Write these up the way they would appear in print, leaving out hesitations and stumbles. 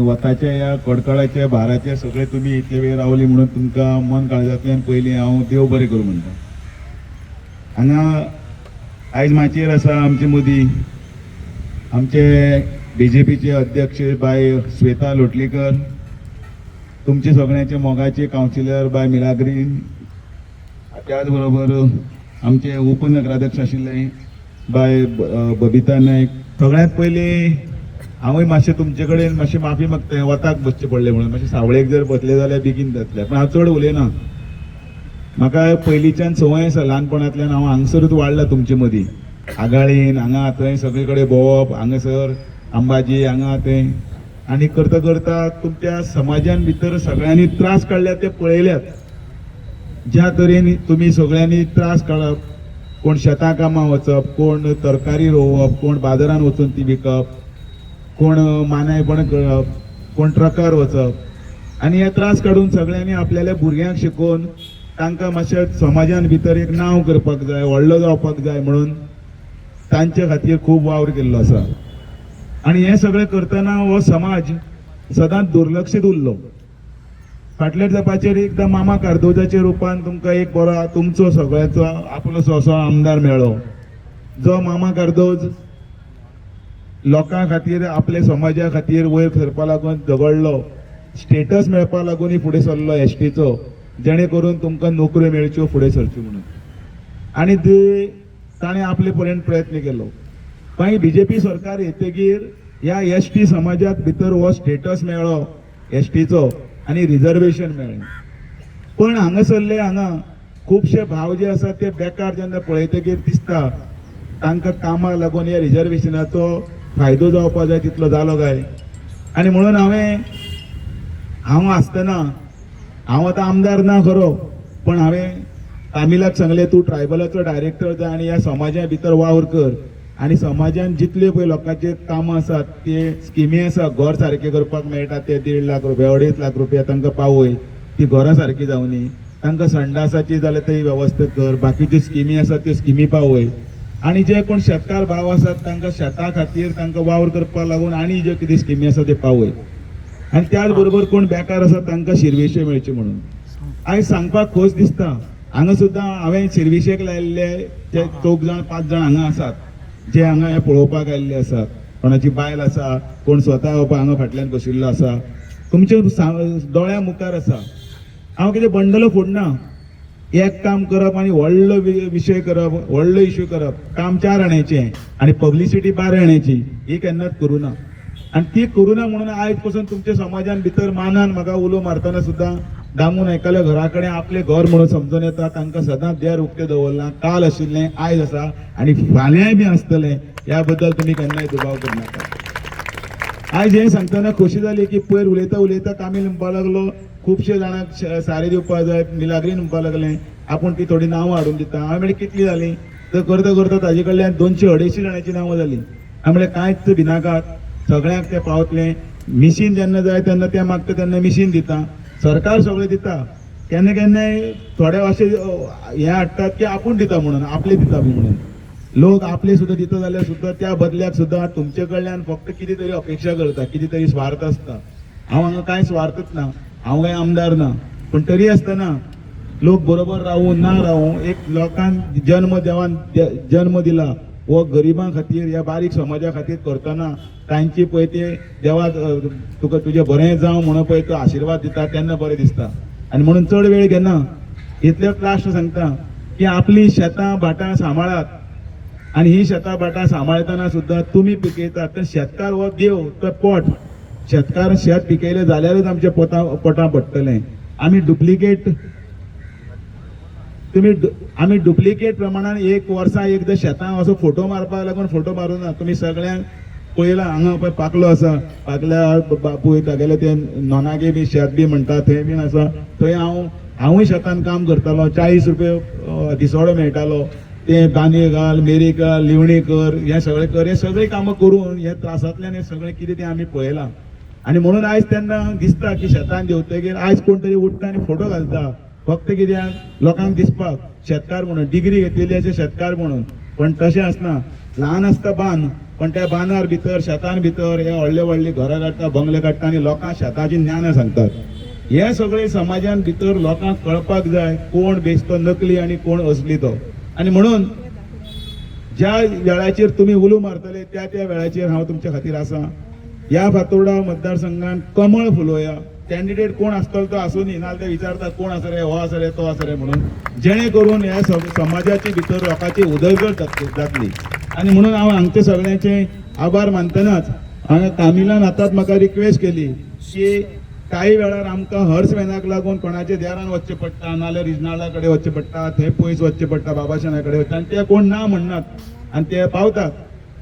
वताच्या या कडकडाच्या भाराचे सगळे तुम्ही इतले वेळ रावली म्हणून तुमकां मन काळजांतल्यान पयलीं हांव देव बरें करूं म्हणटा. हांगा आयज माचयेर आसा आमचे मोदी, आमचे BJPचे अध्यक्ष बाय श्वेता लोटलीकर, तुमचे सगळ्यांचे मोगाचे कावन्सिलर बाय मिलाग्री, त्याच बरोबर आमचे उपनगराध्यक्ष आशिल्ले बाय बबिता नायक. सगळ्यात पयलीं हांवूय मातशें तुमचे कडेन मातशी माफी मागता, वताक बसचें पडलें म्हणून. मातशें सावळेक जर बसलें जाल्यार बेगीन जातलें, पण हांव चड उलयना. म्हाका पयलींच्यान संवय आसा, ल्हानपणांतल्यान हांव हांगसरूच वाडला तुमचे मदीं, आगाळीन हांगा थंय सगळे कडेन भोंवप, हांगासर अंबाजी हांगा थंय, आनी करता करता तुमच्या समाजान भितर सगळ्यांनी त्रास काडल्यात ते पळयल्यात. ज्या तरेन तुमी सगळ्यांनी त्रास काडप, कोण शेतां कामां वचप, कोण तरकारी रोवप, कोण बाजारान वचून ती विकप, कोण मानायपण करप, कोण ट्रकार वचप, आनी हे त्रास काडून सगळ्यांनी आपल्याल्या भुरग्यांक शिकोवन तांकां मातशें समाजान भितर एक नांव करपाक जाय, व्हडलो जावपाक जाय म्हणून तांचे खातीर खूब वावर केल्लो आसा. आनी हे सगळें करतना हो समाज सदांच दुर्लक्षीत उरलो. फाटल्या तेंपाचेर एकदां मामा कार्दोजाच्या रुपान तुमकां एक बरो तुमचो सगळ्याचो आपलोसो असो आमदार मेळ्ळो, जो मामा कार्दोज लोकां खातीर आपल्या समाजा खातीर वयर सरपा लागून झगडलो, स्टेटस मेळपा लागून फुडें सरलो एसटीचो, जेणे करून तुमकां नोकऱ्यो मेळच्यो फुडें सरच्यो म्हणून. आनी ताणें आपले पर्यंत प्रयत्न केलो. मागीर BJP सरकार येतकीर ह्या एसटी समाजात भितर हो स्टेटस मेळ्ळो एसटीचो आनी रिजर्वेशन मेळ्ळें. पण हांगासरले हांगा खुबशे भाव जे आसात ते बेकार जेन्ना पळयतकीर दिसता तांकां कामाक लागून ह्या रिजर्वेशनाचो फायदो जावपा जाय तितलो जालो काय. आनी म्हणून हांव आसतना हांव आतां आमदार ना खरो, पण हांवें तामिलाक सांगलें तूं ट्रायबलाचो डायरेक्टर जा आनी ह्या समाजा भितर वावर कर, आनी समाजान जितले पळय लोकांचे कामां आसात ते स्किमी आसा, घर सारके करपाक मेळटा ते 1.5 लाख रुपया 2.5 लाख रुपया तांकां पावय, ती घरां सारकी जावनी, तांकां संडासाची जाल्यार ती वेवस्था कर, बाकीच्यो स्किमी आसात त्यो स्किमी पावय. आनी जे कोण शेतकार भाव आसात तांकां शेता खातीर तांकां वावर करपाक लागून आनी ज्यो कितें स्किमी आसा त्यो पावय. आनी त्याच बरोबर कोण बेकार आसा तांकां शिरवेश्यो मेळच्यो म्हणून. आयज सांगपाक खोस दिसता, हांगा सुद्दां हांवें शिरविशेक लायिल्ले जे 4 जाण 5 जाण हांगा आसात, जे हांगा हे पळोवपाक आयिल्ले आसात. कोणाची बायल आसा, कोण स्वता हांगा फाटल्यान बशिल्लो आसा, तुमचे दोळ्या मुखार आसा. हांव कितें बंडलो फोडना, एक काम करप आनी व्हडलो विशय करप, व्हडलो इश्यू करप, काम 4 आण्याचें आनी पब्लिसिटी 12 आण्याची, ही केन्नाच करूं ना. आनी ती करूं ना म्हणून आयज पासून तुमच्या समाजान भितर मानान म्हाका उलो मारतना सुद्दां दामून आयकल्या घरा कडेन आपलें घर म्हणून समजून येता. तांकां सदांच देर उक्तें दवरलां, काल आशिल्लें आयज आसा आनी फाल्यांय बी आसतलें, ह्या बद्दल तुमी केन्नाय दुबाव करनाका. आयज हें सांगतना खोशी जाली की पयर उलयता उलयता कामी म्हणपाक लागलो, खुबशे जाणांक सारे दिवपाक जाय, मिलाग्री म्हणपाक लागलें, आपूण ती थोडी नांवां हाडून दिता. हांवें म्हणलें कितलीं जालीं, तर करता करता ताजे कडल्यान 200-250 जाणांची नांवां जालीं. हांवें म्हणलें कांयच भिनाकात, सगळ्यांक तें पावतलें. मिशीन जेन्ना जाय तेन्ना तें मागता तेन्ना मिशीन दिता, सरकार सगळें दिता. केन्ना केन्नाय थोडे अशे हे हाडटात की आपूण दिता म्हणून, आपले दिता म्हणून. लोक आपले सुद्दां दिता जाल्यार सुद्दां त्या बदल्याक सुद्दां तुमचे कडल्यान फक्त कितें तरी अपेक्षा करता, कितें तरी स्वार्थ आसता. हांव हांगा कांय स्वार्थच ना, हांव कांय आमदार ना, पूण तरी आसतना लोक बरोबर रावूं ना रावूं, एक लोकांक देवान जन्म दिला वो गरिबां खातीर, ह्या बारीक समाजा खातीर करतना तांची पळय ते देवा तुका तुजें बरें जावं म्हणून पळय तो आशिर्वाद दिता तेन्ना बरें दिसता. आनी म्हणून चड वेळ घेना, इतलेंच लास्ट सांगता की आपली शेतां भाटां सांबाळात. आनी ही शेतां भाटां सांबाळतना सुद्दां तुमी पिकयतात तर शेतकार हो देव, तो पोट. शेतकार शेत पिकयलें जाल्यारच आमच्या पोटां पडटलें. आमी डुप्लिकेट प्रमाणान एक वर्सा एकदां शेतां असो फोटो मारपाक लागून फोटो मारूं ना. तुमी सगळ्यांक पळयलां हांगा पळय पाकलो आसा, पाकल्या बापूय तागेले ते नोनागे बी शेत बी म्हणटा थंय बीन आसा. थंय हांवूय शेतान काम करतालो, 40 रुपया दिसवाडो मेळटालो. ते दांदे घाल, मेरी घाल, लिवणी कर, हे सगळें कर, हे सगळीं कामां करून हे त्रासांतल्यान हे सगळें कितें तें आमी पळयलां. आनी म्हणून आयज तेन्ना दिसता की शेतान देंवतकीर आयज कोण तरी उठता आनी फोटो घालता, फक्त कित्याक लोकांक दिसपाक शेतकार म्हणून, डिग्री घेतलेली अशें शेतकार म्हणून. पण तशें आसना. ल्हान आसता बांद पण त्या बांदार भितर शेतान भितर हे व्हडले व्हडली घरां काडटा बंगले काडटा आनी लोकांक शेताची ज्ञान सांगतात. हे सगळे समाजान भितर लोकांक कळपाक जाय कोण बेश्तो नकली आनी कोण असली तो. आनी म्हणून ज्या वेळाचेर तुम्ही उलो मारतले त्या वेळाचेर हांव तुमच्या खातीर आसा. ह्या फातोर्डा मतदारसंघात कमळ फुलोवया. कॅन्डिडेट कोण आसतलो तो आसूनी नाल्यार ते विचारतात कोण आसा रे, हो आसा रे, तो आसा रे म्हणून, जेणे करून ह्या समाजाची भितर लोकांची उदरगत जातली. आनी म्हणून हांव हांगचे सगळ्यांचे आभार मानतनाच हांवें कामिलान आतांच म्हाका रिक्वेस्ट केली की काही वेळार आमकां हर्स वॅनाक लागून कोणाच्या देरान वचचें पडटा नाल्यार रिजनला कडेन वचचें पडटा, थंय पयस वचचें पडटा बाबाशना कडेन वचता आनी ते कोण ना म्हणनात आनी ते पावतात.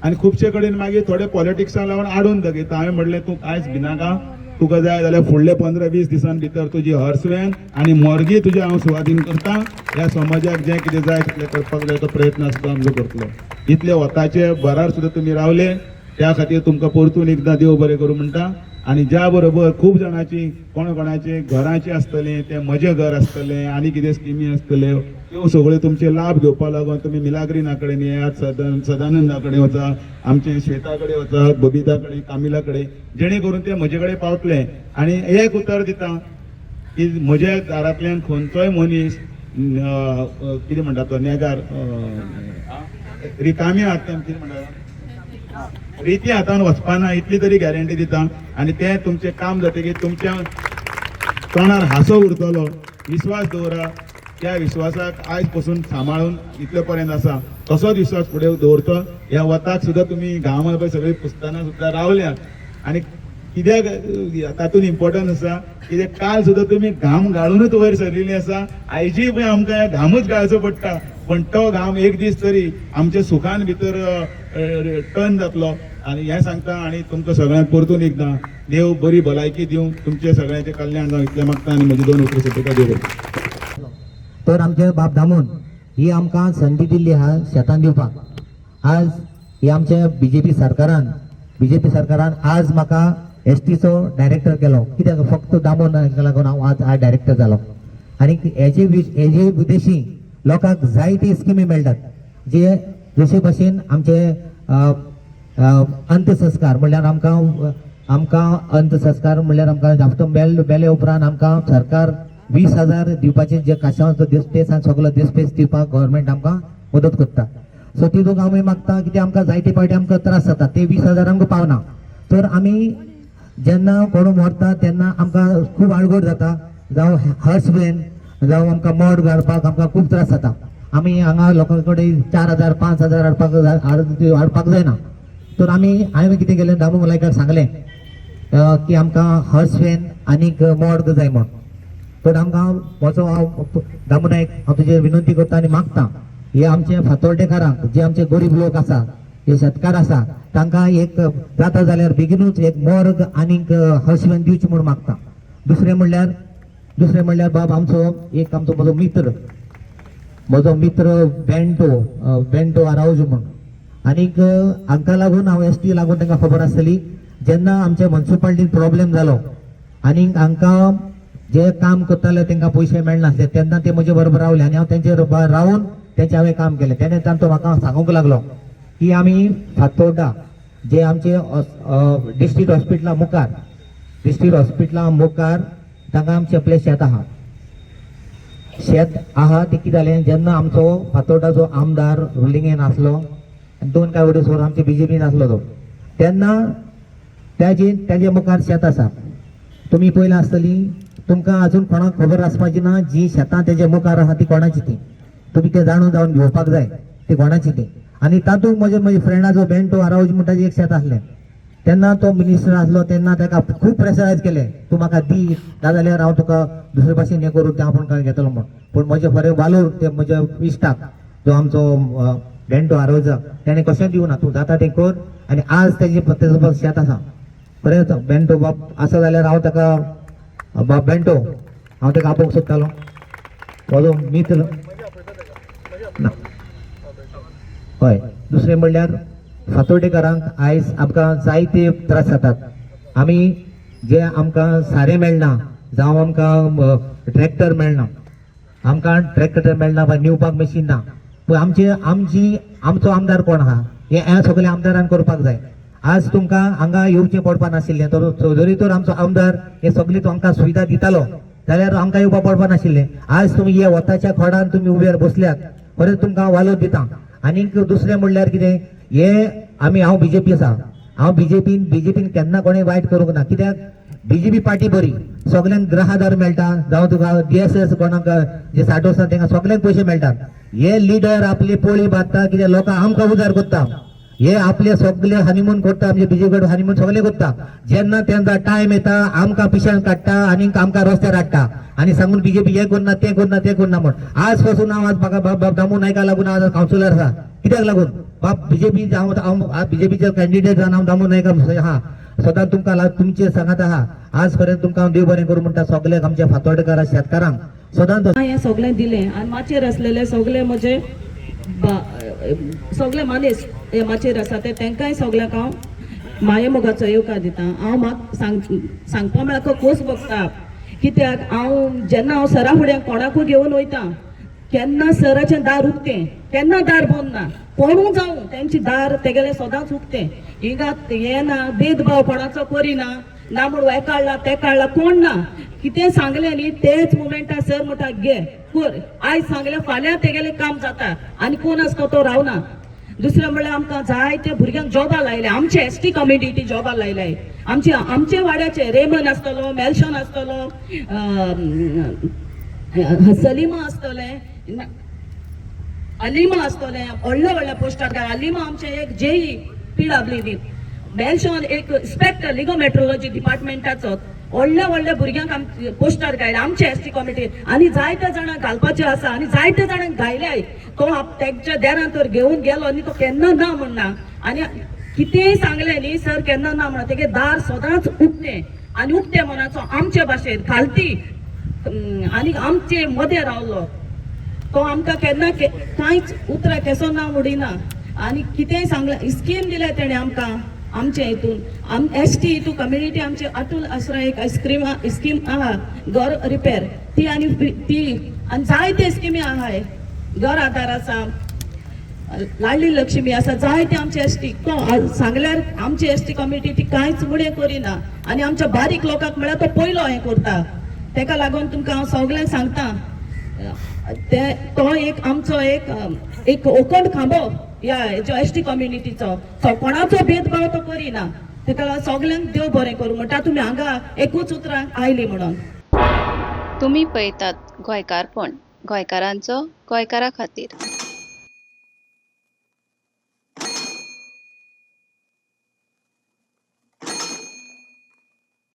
आनी खुबशे कडेन मागीर थोडे पॉलिटिक्सा लागून आडून दाखयता. हांवें म्हणलें तूं कांयच भिनाका, तुका जाय जाल्यार फुडले 15-20 दिसां भितर तुजी हर्स वॅन आनी मोरगी तुजे हांव सुवाधीन करता. ह्या समाजाक जें कितें जाय तितलें करपाक जाय तो प्रयत्न आसता आमचो करतलो. इतले वताचे बरार सुद्दां तुमी रावले त्या खातीर तुमकां परतून एकदां देव बरें करूं म्हणटा. आनी ज्या बरोबर खूब जाणांची कोणाची घरांची आसतली ते म्हजें घर आसतलें आनी कितें स्किमी आसतल्यो त्यो सगळ्यो तुमचे लाभ घेवपा लागून तुमी मिलाग्रीना कडेन येयात, सदानंदा कडेन वचा, आमचे श्वेता कडेन वचात, बबिता कडेन, कामिला कडेन, जेणे करून ते म्हजे कडेन पावतले. आनी एक उतर दिता की म्हज्या दारांतल्यान खंयचोय मनीस कितें म्हणटा तो नेगार रिकाम्या हातान कितें म्हणटा रिती हातान वचपाना इतली तरी गॅरंटी दिता. आनी ते तुमचें काम जातकीर तुमच्या तोंडार हांसो उरतलो. विश्वास दवरा. त्या विश्वासाक आयज पासून सांबाळून इतले पर्यंत आसा तसोच विश्वास फुडें दवरतो. ह्या वताक सुद्दां तुमी गांवां पळय सगळीं पुस्ताना सुद्दां रावल्यात. आनी कित्याक तातूंत इम्पॉर्टन्स आसा कित्याक काल सुद्दां तुमी घाम गाळूनच वयर सरलेलीं आसा. आयजूय पळय आमकां घामूच गाळचो पडटा पण तो घाम एक दीस तरी आमच्या सुखान भितर टर्न जातलो. आनी हें सांगता आनी तुमकां सगळ्यांक परतून एकदां देव बरी भलायकी दिवं, तुमचे सगळ्यांचें कल्याण जावं इतलें मागता आनी म्हजी 2 उतरां सोंपयता. देव बरें. तर आमचे बाब दामून ही आमकां संदी दिल्ली आहा शेतान दिवपाक. आज ही आमच्या बीजेपी सरकारान आज म्हाका एसटीचो डायरेक्टर केलो. कित्याक फक्त दामून लागून हांव आज डायरेक्टर जालो. आनी हेजे उद्देशी लोकांक जायती स्किमी मेळटात जे जशे भशेन आमचे अंतसंस्कार म्हणल्यार आमकां अंतसंस्कार म्हणल्यार आमकां हफ्तो मेले उपरांत आमकां सरकार 20,000 दिवपाचे जे काशांचो देस्पेस आनी सगळो देस्पेस दिवपाक गव्हर्मेंट आमकां मदत करता. सो तितूंत आमी मागता कित्याक आमकां जायते फावटी आमकां त्रास जाता ते 20,000 आमकां पावना. तर आमी जेन्ना कोण मरता तेन्ना आमकां खूब आडगड जाता. जावं हर्स वॅन जावं आमकां मोड घालपाक आमकां खूब त्रास जाता. आमी हांगा लोकां कडेन 4,000 5,000 हाडपाक जायना. तर हांवें कितें केलें दामू मलायकार सांगलें की आमकां हर्स वॅन आनीक मोड जाय म्हण. तर आमकां म्हजो हांव दामू नायक हांव तुजेर विनंती करता आनी मागता हे आमचे फातोर्डेकारांक जे आमचे गरीब लोक आसा जे शेतकार आसा तांकां एक जाता जाल्यार बेगीनूच एक मोर्ग आनीक हर्स वॅन दिवची म्हूण मागता. दुसरें म्हणल्यार बाब आमचो म्हजो मित्र बेंटो आरावजो म्हूण आनीक हांकां लागून हांव एसटी लागून तांकां खबर आसतली जेन्ना आमच्या म्युनिसिपालिटीन प्रॉब्लेम जालो आनीक हांकां जे काम करताले तांकां पयशे मेळनासले तेन्ना ते म्हजे बरोबर रावले आनी हांव तेंचेर रावन तेंचे हांवें काम केलें. तेन्ना तांचो म्हाका सांगूंक लागलो की आमी फातोर्डा जे आमचे डिस्ट्रिक्ट हॉस्पिटला मुखार तांकां आमचें आपलें शेत आहा ते कितें जालें जेन्ना आमचो फातोर्डाचो आमदार रुलिंगेन आसलो 2 काय वर्स आमचे बीजेपीन आसलो तो तेन्ना तेजे मुखार शेत आसा. तुमी पयला आसतली तुमकां अजून कोणाक खबर आसपाची ना जी शेतां तेजे मुखार आहा ती कोणाची ती तुमी ते जाणून जावन घेवपाक जाय ती कोणाची ती. आनी तातूंत म्हज्या फ्रेंडाचो बेंटो आरावज म्हणटा एक शेत आसलें तेन्ना तो मिनिस्टर आसलो तेन्ना ताका खूब प्रेशरायज केलें तूं म्हाका दी नाजाल्यार हांव तुका दुसरे भाशेन हें करून तें आपूण काय घेतलो म्हण. पूण म्हजे बरें वालोर ते म्हज्या इश्टाक जो आमचो बेंटो आरोजा तेणें कशें दिवना तूं जाता तें कर आनी आज तेजो शेत आसा. बरें बेंटो बाब आसा जाल्यार हांव ताका बाब बेंटो हांव ताका आपोवंक सोदतालो म्हजो मित्र ना हय. दुसरें म्हणल्यार फातोर्डेकारांक आयज आमकां जायते त्रास जातात. आमी जे आमकां सारें मेळना जावं आमकां ट्रॅक्टर मेळना वा निवपाक मशीन ना. पूण आमचो आमदार कोण आहा हे सगळे आमदारान करपाक जाय. आज तुमकां हांगा येवचें पडपा नाशिल्लें, तर जरी तर आमचो आमदार हे सगळी तुमकां सुविधा दितालो जाल्यार आमकां येवपा पडपा नाशिल्लें. आज तुमी हे वताच्या खोडान तुमी उबेर बसल्यात, खरेंच तुमकां हांव वालोर दिता. आनीक दुसरें म्हणल्यार कितें, हे हांव बीजेपी आसा, हांव बीजेपीन केन्ना कोणें वायट करूंक ना. कित्याक बीजेपी पार्टी बरी, सगळ्यांक ग्रहादार मेळटा, जावं तुका DSS कोणाक जे साठो आसा तांकां सगळ्यांक पयशे मेळटात. हे लिडर आपली पोळी बांदता, कितें लोकां आमकां उजार करता, हे आपले सगळे हनीमून करता, म्हणजे बीजेपी हनीमून सगळे करता. जेन्ना त्यांचा टायम येता आमकां पिशान काडटा आणि आमकां रस्त्यार हाडटा आणि सांगून बीजेपी हे करना ते करना म्हण. आज पासून हांव आज म्हाका बाब दामू नायका लागून आज कावन्सिलर आसा. कित्याक लागून बाब बीजेपी बीजेपीचे कॅन्डिडेट जावन हांव दामू नायका हा सदां तुमकां तुमचे सांगात आहा. आज पर्यंत तुमकां देव बरें करूं म्हणटा सगळ्याक आमच्या फातोडेकार शेतकारांक सदांच हे सगळें दिलें आनी माचयेर असलेले सगळे म्हजे सगळे मनीस हे माचयेर आसा ते तांकांय सगळ्यांक हांव माये मोगाचो येवकार दिता. हांव म्हाका सांगपा म्हळ्यार खोस भोगता, कित्याक हांव जेन्ना हांव सरा फुडें कोणाकूय घेवन वयता केन्ना सराचें दार उक्तें, केन्ना दार बंद ना. कोणूय जावं तेंची दार तेगेलें सदांच उक्तें. हिंगा हें ना, भेदभाव कोणाचो करिना ना म्हूण हे काडला ते काडला कोण ना. कितें सांगलें न्ही तेच मुमेंटार सर म्हणटा घे कर, आयज सांगलें फाल्यां तेगेलें काम जाता आनी कोण आसता तो रावना. दुसरें म्हणल्यार आमकां जायते भुरग्यांक जॉबा लायले, आमचे ST कम्युनिटी जॉबा लायले. आमचे वाड्याचे रेमन आसतलो, मेल्शॉन आसतलो, सलिमा आसतले, अलिमा आसतले, व्हडल्या पोस्टार अलिमा आमचे एक JE PWD, मेल्शॉन एक इंस्पेक्टर लिगोमेट्रोलॉजी डिपार्टमेंटाचो व्हडल्या भुरग्यांक पोस्टार घायले आमचे ST कमिटी. आनी जायते जाणांक घालपाचे आसा आनी जायते जाणांक घायल्याय. तो तेंच्या देरान तर घेवन गेलो आनी तो केन्ना ना म्हणना. आनी कितेंय सांगलें न्ही सर केन्ना ना म्हणना. तेगे दार सदांच उक्तें आनी उक्ते मनाचो आमचे भाशेन खालती आनी आमचे मदें रावलो. तो आमकां केन्ना कांयच उतरां केसो ना उडिना. आनी कितेंय सांगलें स्कीम दिल्या तेणें आमकां आमचे हितून ST हितून कम्युनिटी आमचे अतुल आश्रय एक स्कीम आहा घर रिपेर ती आनी जायते स्किमी आहाय. घर आधार आसा, लाडली लक्ष्मी आसा, जायते आमचे ST तो सांगल्यार आमची ST कम्युनिटी ती कांयच मुडें करिना आनी आमच्या बारीक लोकांक म्हळ्यार तो पयलो हें करता. तेका लागून तुमकां हांव सगळ्यांक सांगता तो एक आमचो एक ओकंड खांबो या हेजो ST कम्युनिटीचो. कोणाचो भेदभाव तो करिना. तेका लागून सगळ्यांक देव बरें करूं म्हणटा. तुमी हांगा एकूच उतरां आयली म्हणून. तुम्ही पळयतात गोंयकारपण, गोंयकारांचो गोंयकारा खातीर.